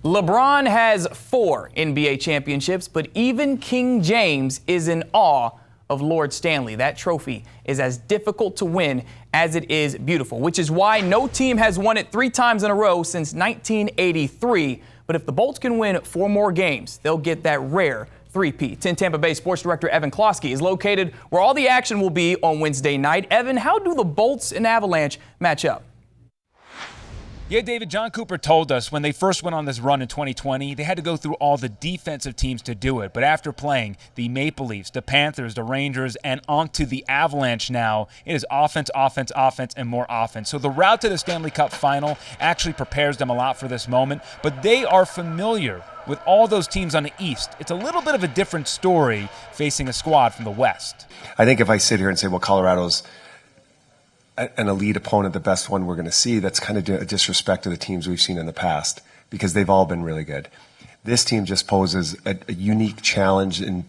LeBron has 4 NBA championships, but even King James is in awe of Lord Stanley. That trophy is as difficult to win as it is beautiful, which is why no team has won it 3 times in a row since 1983. But if the Bolts can win 4 more games, they'll get that rare three-peat. 10 Tampa Bay sports director Evan Klosky is located where all the action will be on Wednesday night. Evan, how do the Bolts and Avalanche match up? Yeah, David, John Cooper told us when they first went on this run in 2020, they had to go through all the defensive teams to do it. But after playing the Maple Leafs, the Panthers, the Rangers, and onto the Avalanche now, it is offense, offense, offense, and more offense. So the route to the Stanley Cup final actually prepares them a lot for this moment. But they are familiar with all those teams on the East. It's a little bit of a different story facing a squad from the West. I think if I sit here and say, well, Colorado's an elite opponent, the best one we're going to see, that's kind of a disrespect to the teams we've seen in the past, because they've all been really good. This team just poses a unique challenge in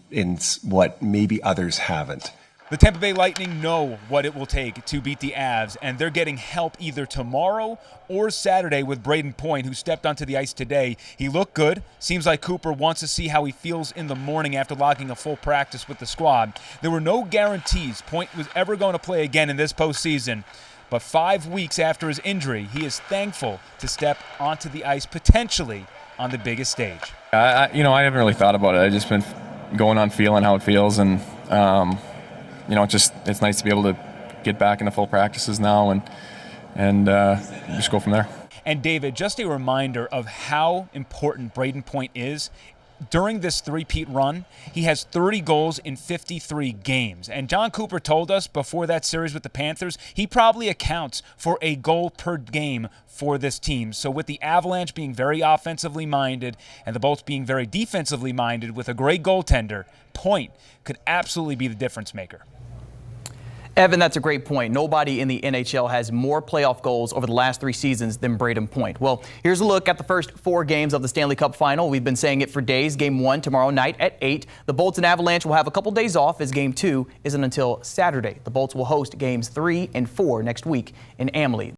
what maybe others haven't. The Tampa Bay Lightning know what it will take to beat the Avs, and they're getting help either tomorrow or Saturday with Brayden Point, who stepped onto the ice today. He looked good. Seems like Cooper wants to see how he feels in the morning after logging a full practice with the squad. There were no guarantees Point was ever going to play again in this postseason, but 5 weeks after his injury, he is thankful to step onto the ice potentially on the biggest stage. I haven't really thought about it. I've just been going on feeling how it feels, and it's nice to be able to get back into full practices now and just go from there. And David, just a reminder of how important Brayden Point is. During this three-peat run, he has 30 goals in 53 games. And John Cooper told us before that series with the Panthers, he probably accounts for a goal per game for this team. So with the Avalanche being very offensively minded and the Bolts being very defensively minded with a great goaltender, Point could absolutely be the difference maker. Evan, that's a great point. Nobody in the NHL has more playoff goals over the last 3 seasons than Brayden Point. Well, here's a look at the first 4 games of the Stanley Cup final. We've been saying it for days. Game 1 tomorrow night at 8. The Bolts and Avalanche will have a couple days off as Game 2 isn't until Saturday. The Bolts will host Games 3 and 4 next week in Amalie.